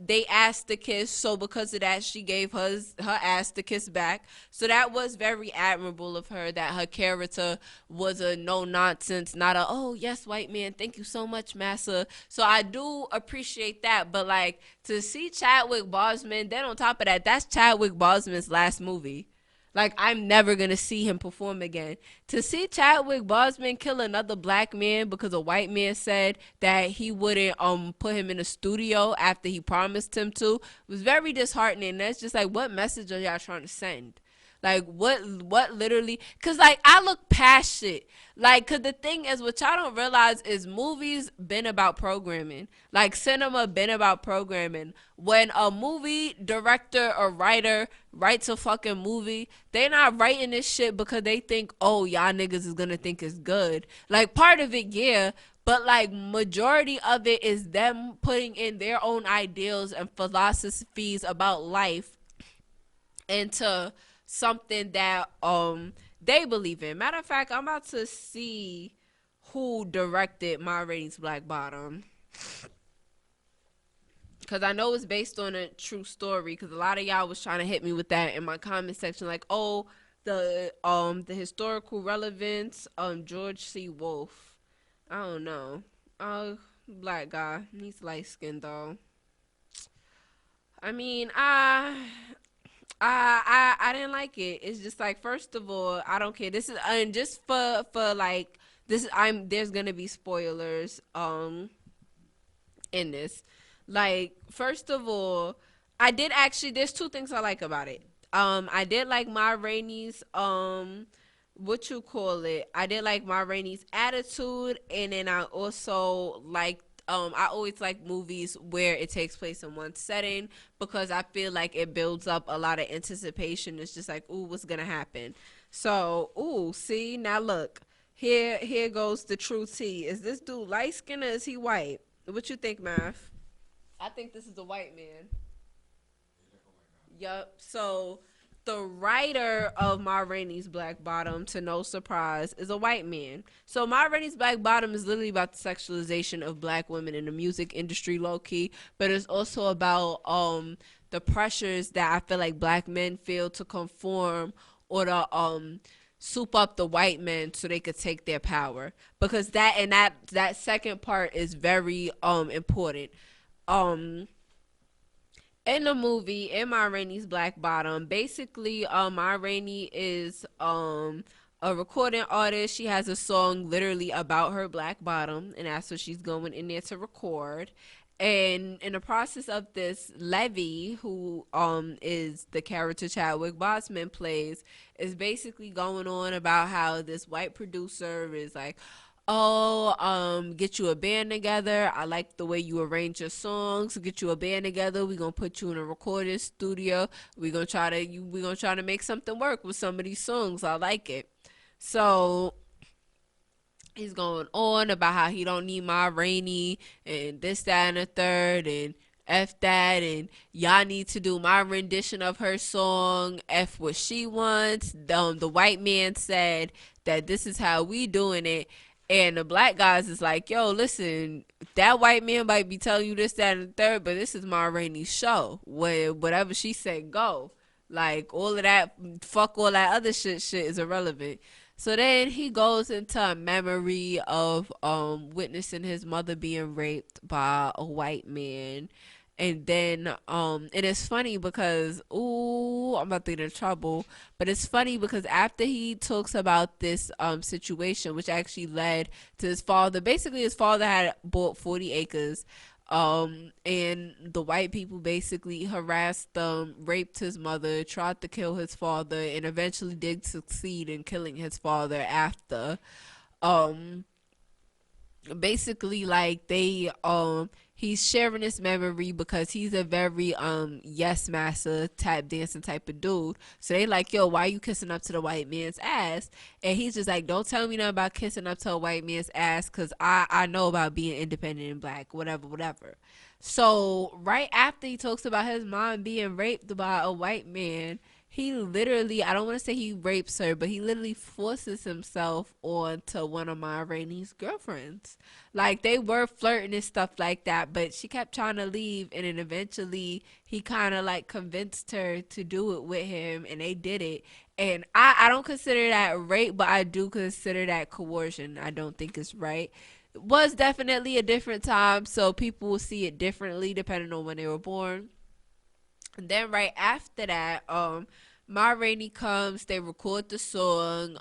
they ass to kiss, so because of that she gave her ass to kiss back. So that was very admirable of her, that her character was a no nonsense, not a oh yes white man, thank you so much massa. So I do appreciate that. But like, to see Chadwick Boseman, then on top of that, that's Chadwick Boseman's last movie. Like, I'm never gonna see him perform again. To see Chadwick Boseman kill another black man because a white man said that he wouldn't put him in a studio after he promised him to was very disheartening. That's just like, what message are y'all trying to send? Like, what literally? Cause like, I look past shit. Like, cause the thing is, what y'all don't realize is movies been about programming. Like, cinema been about programming. When a movie director or writer writes a fucking movie, they not writing this shit because they think, oh, y'all niggas is gonna think it's good. Like, part of it, yeah. But like, majority of it is them putting in their own ideals and philosophies about life into something that they believe in. Matter of fact, I'm about to see who directed Ma Rainey's Black Bottom, because I know it's based on a true story. Because a lot of y'all was trying to hit me with that in my comment section, like, oh, the historical relevance, George C. Wolfe. I don't know. Black guy, he's light skinned though. I mean, I didn't like it. It's just like, first of all, I don't care. This is, and just for like this, there's gonna be spoilers in this. Like, first of all, I did actually. There's two things I like about it. I did like Ma Rainey's what you call it. I did like Ma Rainey's attitude, and then I also liked. I always like movies where it takes place in one setting, because I feel like it builds up a lot of anticipation. It's just like, ooh, what's gonna happen? So, ooh, see, now look, here goes the true tea. Is this dude light skinned or is he white? What you think, Math? I think this is a white man. Yup. So the writer of Ma Rainey's Black Bottom, to no surprise, is a white man. So Ma Rainey's Black Bottom is literally about the sexualization of black women in the music industry, low key, but it's also about the pressures that I feel like black men feel to conform, or to soup up the white men so they could take their power. Because that second part is very important. Um in the movie, in Ma Rainey's Black Bottom, basically, Ma Rainey is a recording artist. She has a song literally about her black bottom, and that's what she's going in there to record. And in the process of this, Levy, who is the character Chadwick Boseman plays, is basically going on about how this white producer is like, oh, get you a band together. I like the way you arrange your songs. Get you a band together. We're gonna put you in a recording studio. We're gonna try to make something work with some of these songs. I like it. So he's going on about how he don't need Ma Rainey and this, that, and the third, and F that, and y'all need to do my rendition of her song, F what she wants. The white man said that this is how we doing it. And the black guys is like, yo, listen, that white man might be telling you this, that, and the third, but this is Ma Rainey's show. Where whatever she said, go. Like, all of that, fuck all that other shit is irrelevant. So then he goes into a memory of witnessing his mother being raped by a white man. And then and it's funny because, ooh, I'm about to get in trouble. But it's funny because after he talks about this situation, which actually led to his father, basically his father had bought 40 acres. And the white people basically harassed raped his mother, tried to kill his father, and eventually did succeed in killing his father after. Um, basically like they he's sharing this memory because he's a very yes master tap dancing type of dude. So they like, yo, why you kissing up to the white man's ass? And he's just like, don't tell me nothing about kissing up to a white man's ass, because I know about being independent and black, whatever, whatever. So right after he talks about his mom being raped by a white man, he literally, I don't want to say he rapes her, but he literally forces himself onto one of my Rainey's girlfriends. Like, they were flirting and stuff like that, but she kept trying to leave, and then eventually he kind of like convinced her to do it with him, and they did it. And I don't consider that rape, but I do consider that coercion. I don't think it's right. It was definitely a different time, so people will see it differently depending on when they were born. And then right after that, Ma Rainey comes, they record the song.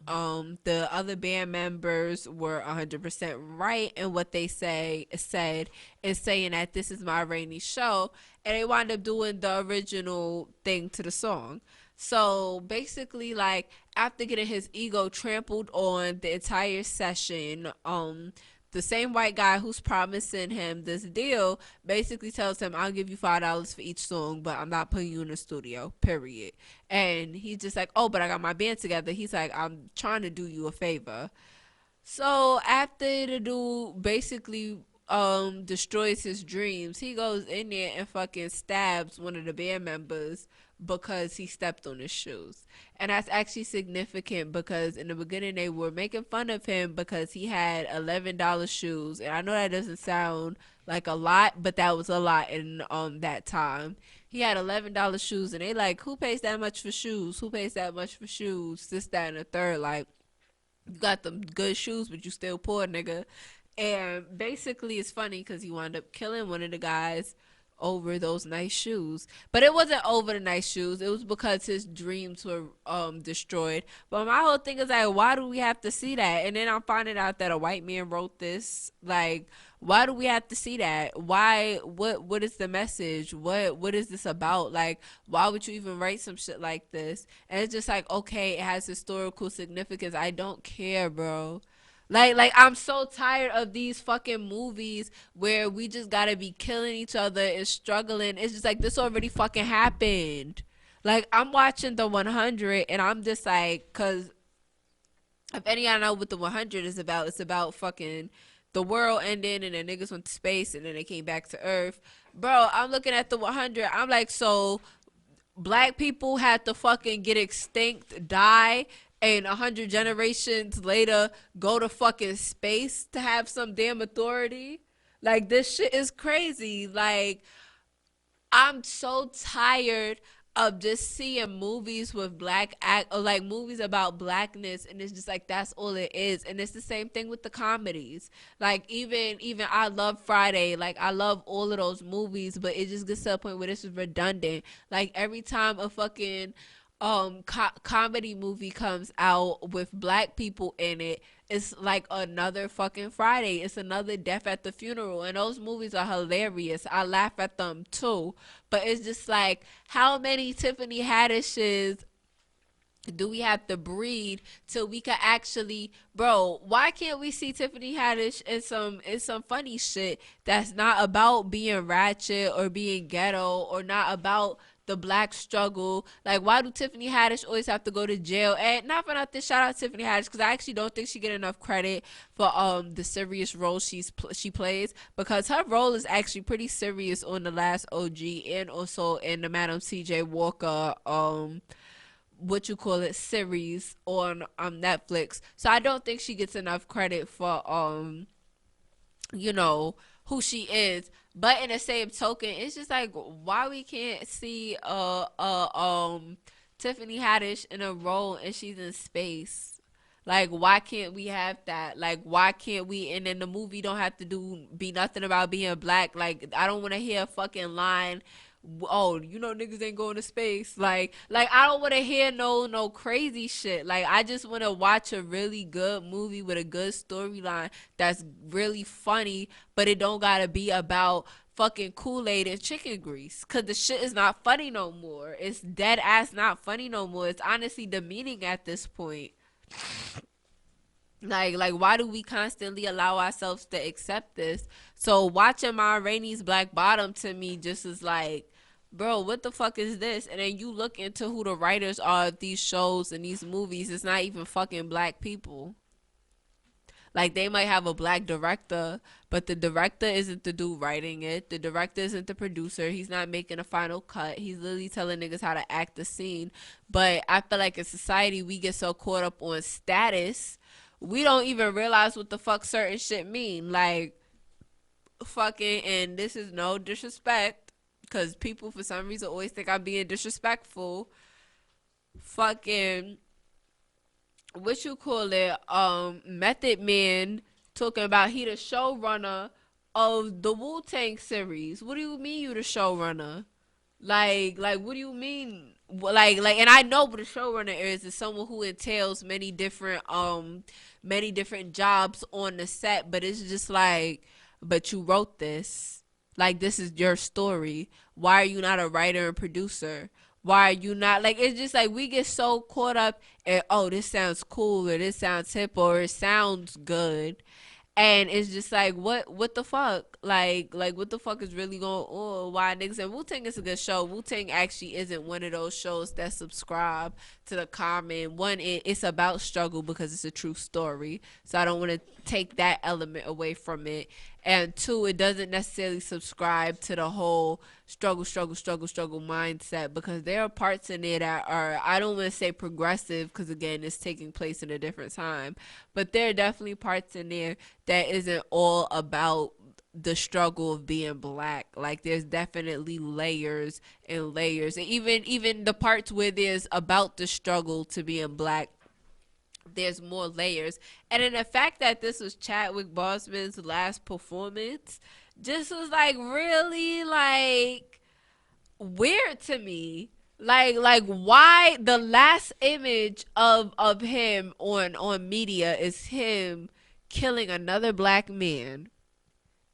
The other band members were 100% right in what they said and saying that this is Ma Rainey's show, and they wind up doing the original thing to the song. So basically, like, after getting his ego trampled on the entire session, the same white guy who's promising him this deal basically tells him, I'll give you $5 for each song, but I'm not putting you in the studio, period. And he's just like, oh, but I got my band together. He's like, I'm trying to do you a favor. So after the dude basically destroys his dreams, he goes in there and fucking stabs one of the band members because he stepped on his shoes. And that's actually significant because in the beginning they were making fun of him because he had $11 shoes. And I know that doesn't sound like a lot, but that was a lot in that time. He had $11 shoes, and they like, who pays that much for shoes? Who pays that much for shoes? This, that, and the third. Like, you got them good shoes, but you still poor, nigga. And basically, it's funny because he wound up killing one of the guys over those nice shoes. But it wasn't over the nice shoes. It was because his dreams were destroyed. But my whole thing is like, why do we have to see that? And then I'm finding out that a white man wrote this. Like, why do we have to see that? Why? What is the message? What is this about? Like, why would you even write some shit like this? And it's just like, okay, it has historical significance. I don't care, bro. Like I'm so tired of these fucking movies where we just gotta be killing each other and struggling. It's just like, this already fucking happened. Like, I'm watching the 100 and I'm just like, cause if any of y'all know what the 100 is about, it's about fucking the world ending and the niggas went to space and then they came back to Earth. Bro, I'm looking at the 100. I'm like, so black people had to fucking get extinct, die, and 100 generations later go to fucking space to have some damn authority. Like, this shit is crazy. Like, I'm so tired of just seeing movies with black act, or like movies about blackness, and it's just like, that's all it is. And it's the same thing with the comedies. Like, even I love Friday, like I love all of those movies, but it just gets to a point where this is redundant. Like, every time a fucking comedy movie comes out with black people in it, it's like another fucking Friday. It's another death at the funeral. And those movies are hilarious. I laugh at them too. But it's just like, how many Tiffany Haddishes do we have to breed till we can actually, bro, why can't we see Tiffany Haddish in some funny shit that's not about being ratchet or being ghetto or not about the black struggle? Like, why do Tiffany Haddish always have to go to jail? And not for nothing, shout out Tiffany Haddish, because I actually don't think she get enough credit for the serious role she plays, because her role is actually pretty serious on The Last OG and also in the Madam C.J. Walker what you call it series on Netflix. So I don't think she gets enough credit for you know, who she is. But in the same token, it's just like, why we can't see Tiffany Haddish in a role and she's in space? Like, why can't we have that? Like, why can't we? And then the movie don't have to be nothing about being black. Like, I don't want to hear a fucking line, oh, you know, niggas ain't going to space. Like I don't want to hear no crazy shit. Like, I just want to watch a really good movie with a good storyline that's really funny, but it don't gotta be about fucking Kool-Aid and chicken grease, cause the shit is not funny no more. It's dead ass not funny no more. It's honestly demeaning at this point. Like why do we constantly allow ourselves to accept this? So watching Ma Rainey's Black Bottom to me just is like, bro, what the fuck is this? And then you look into who the writers are of these shows and these movies, it's not even fucking black people. Like they might have a black director, but the director isn't the dude writing it. The director isn't the producer. He's not making a final cut. He's literally telling niggas how to act the scene. But I feel like in society we get so caught up on status, we don't even realize what the fuck certain shit mean. Like fucking, and this is no disrespect, because people for some reason always think I'm being disrespectful. Fucking what you call it, Method Man talking about he the showrunner of the Wu-Tang series. What do you mean you the showrunner? Like what do you mean? And I know what a showrunner is someone who entails many different jobs on the set, but it's just like, but you wrote this. Like this is your story. Why are you not a writer and producer? Why are you not, like, it's just like we get so caught up in, oh, this sounds cool, or this sounds hip, or it sounds good, and it's just like, what the fuck, like what the fuck is really going on? Why niggas? And Wu Tang is a good show. Wu Tang actually isn't one of those shows that subscribe to the common one. It's about struggle because it's a true story, so I don't want to take that element away from it. And two, it doesn't necessarily subscribe to the whole struggle mindset, because there are parts in it that are, I don't want to say progressive, because again it's taking place in a different time, but there are definitely parts in there that isn't all about the struggle of being black. Like there's definitely layers and layers, and even the parts where there's about the struggle to being black, there's more layers. And then the fact that this was Chadwick Boseman's last performance just was like really like weird to me. Like why the last image of him on media is him killing another black man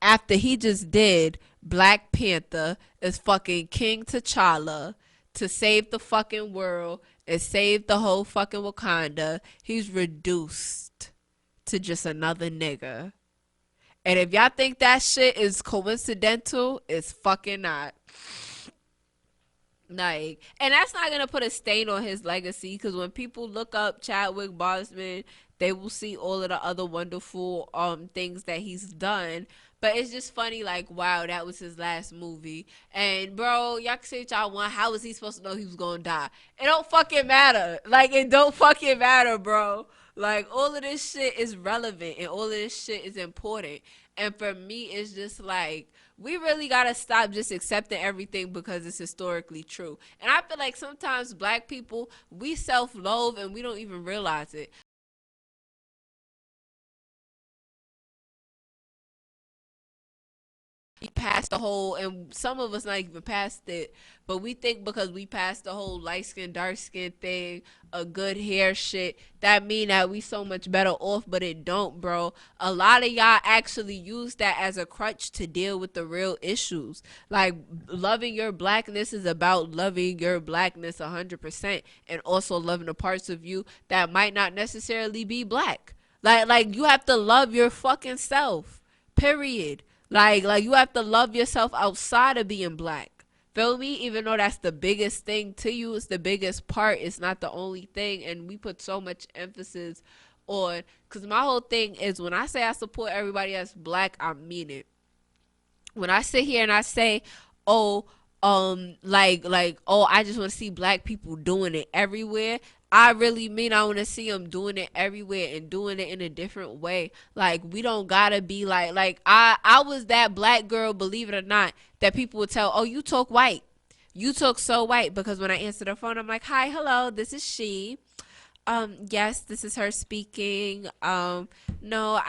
after he just did Black Panther as fucking King T'Challa to save the fucking world and save the whole fucking Wakanda. He's reduced to just another nigga. And if y'all think that shit is coincidental, it's fucking not. Like, and that's not gonna put a stain on his legacy, because when people look up Chadwick Boseman, they will see all of the other wonderful things that he's done. But it's just funny, like, wow, that was his last movie. And bro, y'all can say what y'all want. How was he supposed to know he was gonna die? It don't fucking matter. Like, it don't fucking matter, bro. Like, all of this shit is relevant and all of this shit is important. And for me, it's just like, we really gotta stop just accepting everything because it's historically true. And I feel like sometimes black people, we self-loathe and we don't even realize it. Past the whole, and some of us not even past it, but we think because we passed the whole light skin dark skin thing, a good hair shit, that mean that we so much better off, but it don't, bro. A lot of y'all actually use that as a crutch to deal with the real issues. Like, loving your blackness is about loving your blackness 100%, and also loving the parts of you that might not necessarily be black. Like you have to love your fucking self, period. Like you have to love yourself outside of being black. Feel me? Even though that's the biggest thing to you, it's the biggest part. It's not the only thing, and we put so much emphasis on. Cause my whole thing is, when I say I support everybody that's black, I mean it. When I sit here and I say, oh, oh, I just want to see black people doing it everywhere, I really mean I want to see them doing it everywhere and doing it in a different way. Like, we don't gotta be like I was that black girl, believe it or not, that people would tell, oh, you talk white, you talk so white, because when I answer the phone, I'm like, hi, hello, this is she. Yes, this is her speaking. No,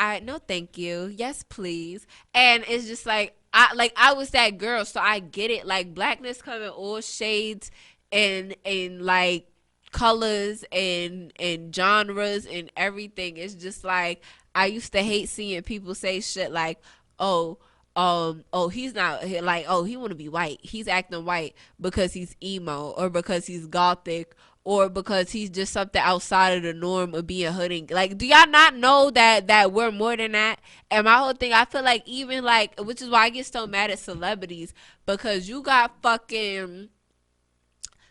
thank you. Yes, please. And it's just like, I was that girl, so I get it. Like, blackness come in all shades and like colors and genres and everything. It's just like, I used to hate seeing people say shit like, oh, oh, he's not, like, oh, he want to be white, he's acting white because he's emo or because he's gothic, or because he's just something outside of the norm of being hooding. Like, do y'all not know that we're more than that? And my whole thing, I feel like even like, which is why I get so mad at celebrities, because you got fucking,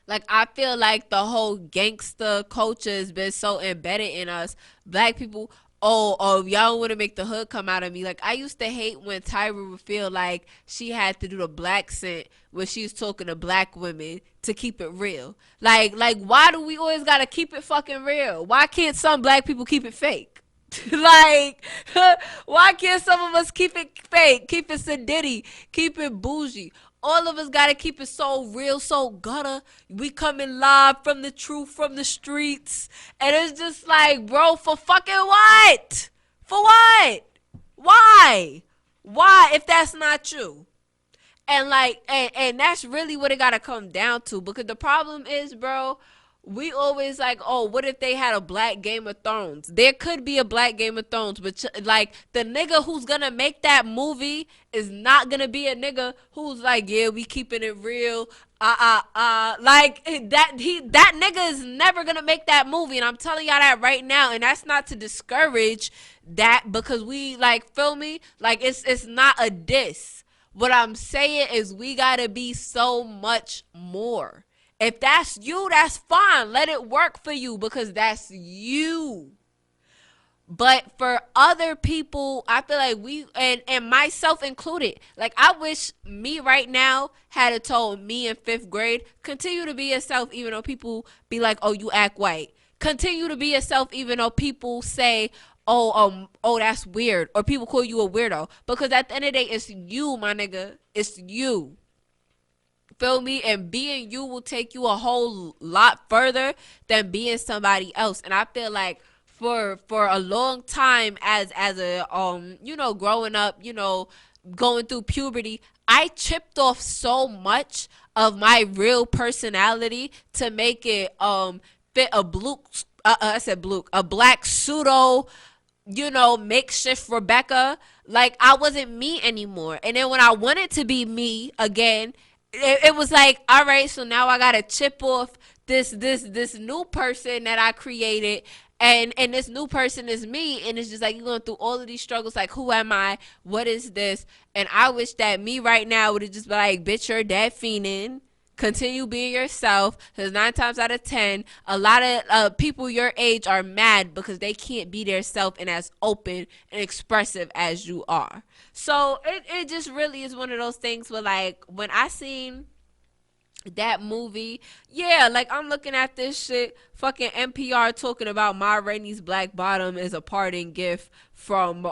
like, I feel like the whole gangster culture has been so embedded in us black people. Oh, y'all want to make the hood come out of me. Like, I used to hate when Tyra would feel like she had to do the black scent when she was talking to black women to keep it real. Like, why do we always gotta keep it fucking real? Why can't some black people keep it fake? Like, why can't some of us keep it fake, keep it sedity, keep it bougie? All of us gotta keep it so real, so gutter. We coming live from the truth, from the streets, and it's just like, bro, for fucking what? For what? Why? Why? If that's not you? And like, and that's really what it gotta come down to. Because the problem is, bro, we always like, oh, what if they had a black Game of Thrones? There could be a black Game of Thrones, but like, the nigga who's gonna make that movie is not gonna be a nigga who's like, yeah, we keeping it real. Like, that nigga is never gonna make that movie, and I'm telling y'all that right now. And that's not to discourage that, because we, like, feel me, like, it's not a diss. What I'm saying is we gotta be so much more. If that's you, that's fine. Let it work for you, because that's you. But for other people, I feel like we, and myself included, like, I wish me right now had told me in 5th grade, continue to be yourself even though people be like, oh, you act white. Continue to be yourself even though people say, oh, that's weird, or people call you a weirdo. Because at the end of the day, it's you, my nigga. It's you. Feel me? And being you will take you a whole lot further than being somebody else. And I feel like for a long time, as a growing up, going through puberty, I chipped off so much of my real personality to make it fit a black pseudo, makeshift Rebecca. Like, I wasn't me anymore. And then when I wanted to be me again, it was like, all right, so now I gotta chip off this new person that I created, and this new person is me. And it's just like, you're going through all of these struggles, like, who am I, what is this? And I wish that me right now would have just been like, bitch, you're dead fiending, continue being yourself. Because 9 times out of 10, a lot of people your age are mad because they can't be their self and as open and expressive as you are. So it just really is one of those things where, like, when I seen that movie, yeah, like, I'm looking at this shit, fucking NPR talking about Ma Rainey's Black Bottom is a parting gift from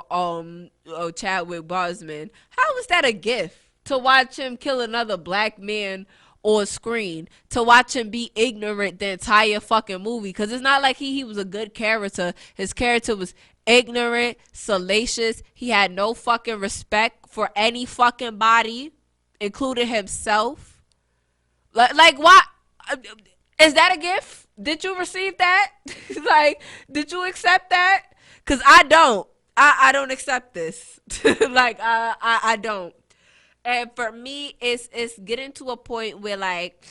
Chadwick Boseman. How is that a gift? To watch him kill another black man on screen, to watch him be ignorant the entire fucking movie, because it's not like he was a good character. His character was ignorant, salacious. He had no fucking respect for any fucking body, including himself. Like, why is that a gift? Did you receive that? Like, did you accept that? Because I don't. I don't accept this. Like, I don't. And for me, it's getting to a point where, like,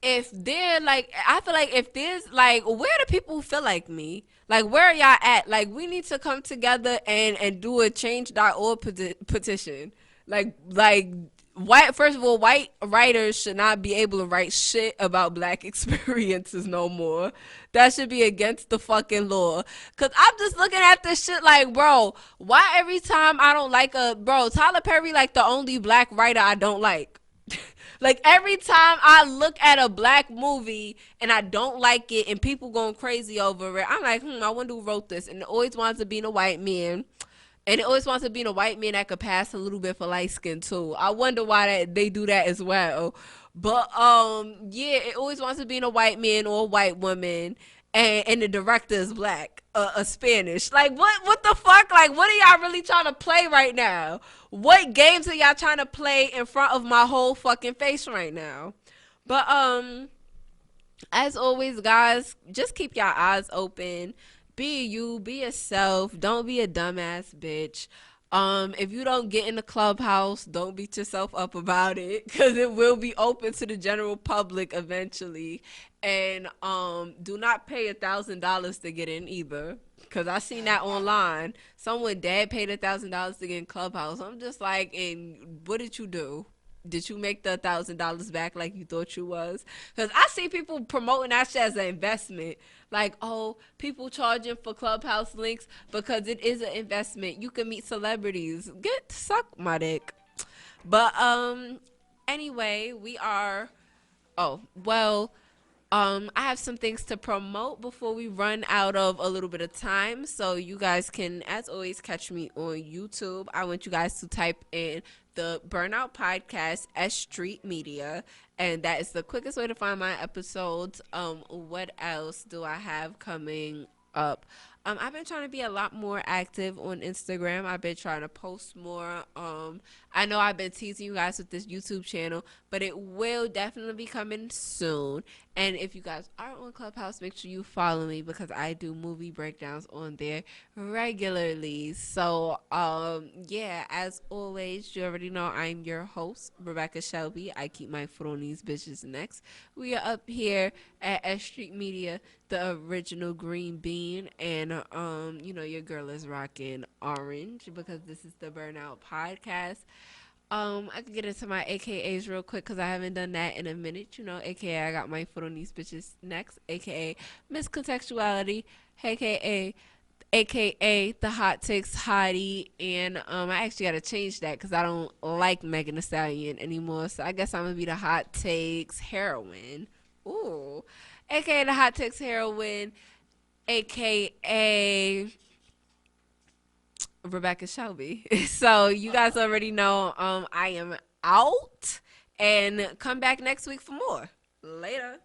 if they're like, I feel like if there's like, where do people who feel like me? Like, where are y'all at? Like, we need to come together and do a change.org petition. Like white, first of all, white writers should not be able to write shit about black experiences no more. That should be against the fucking law. Cause I'm just looking at this shit like, bro, why every time I don't like Tyler Perry, like, the only black writer I don't like. Like, every time I look at a black movie and I don't like it and people going crazy over it, I'm like, I wonder who wrote this. And it always winds up being a white man. And it always wants to be a white man that could pass a little bit for light skin too. I wonder why they do that as well. But yeah, it always wants to be a white man or a white woman, and the director is black, a Spanish. Like, what the fuck? Like, what are y'all really trying to play right now? What games are y'all trying to play in front of my whole fucking face right now? But as always, guys, just keep your eyes open. Be you, be yourself. Don't be a dumbass bitch. If you don't get in the clubhouse, don't beat yourself up about it because it will be open to the general public eventually. And do not pay $1,000 to get in either. Cause I seen that online. Someone dad paid $1,000 to get in Clubhouse. I'm just like, and what did you do? Did you make the $1,000 back like you thought you was? Because I see people promoting that shit as an investment. Like, oh, people charging for Clubhouse links because it is an investment. You can meet celebrities. Get suck my dick. But anyway, we are. Oh well, I have some things to promote before we run out of a little bit of time. So you guys can, as always, catch me on YouTube. I want you guys to type in the Burnout Podcast, S.STREET Media, and that is the quickest way to find my episodes. What else do I have coming up? I've been trying to be a lot more active on Instagram. I've been trying to post more. I know I've been teasing you guys with this YouTube channel, but it will definitely be coming soon. And if you guys are on Clubhouse, make sure you follow me because I do movie breakdowns on there regularly. So, yeah, as always, you already know I'm your host, Rebecca Shelby. I keep my foot on these bitches' necks. We are up here at S.STREET Media, the original green bean, and you know, your girl is rocking orange because this is the Burnout Podcast. I could get into my AKAs real quick because I haven't done that in a minute. You know, AKA I got my foot on these bitches next, AKA Miscontextuality, AKA the Hot Takes Hottie, and I actually got to change that because I don't like Megan Thee Stallion anymore. So I guess I'm gonna be the Hot Takes Heroine. Ooh, AKA the Hot Takes Heroine, AKA Rebecca Shelby. So you guys already know I am out, and come back next week for more. Later.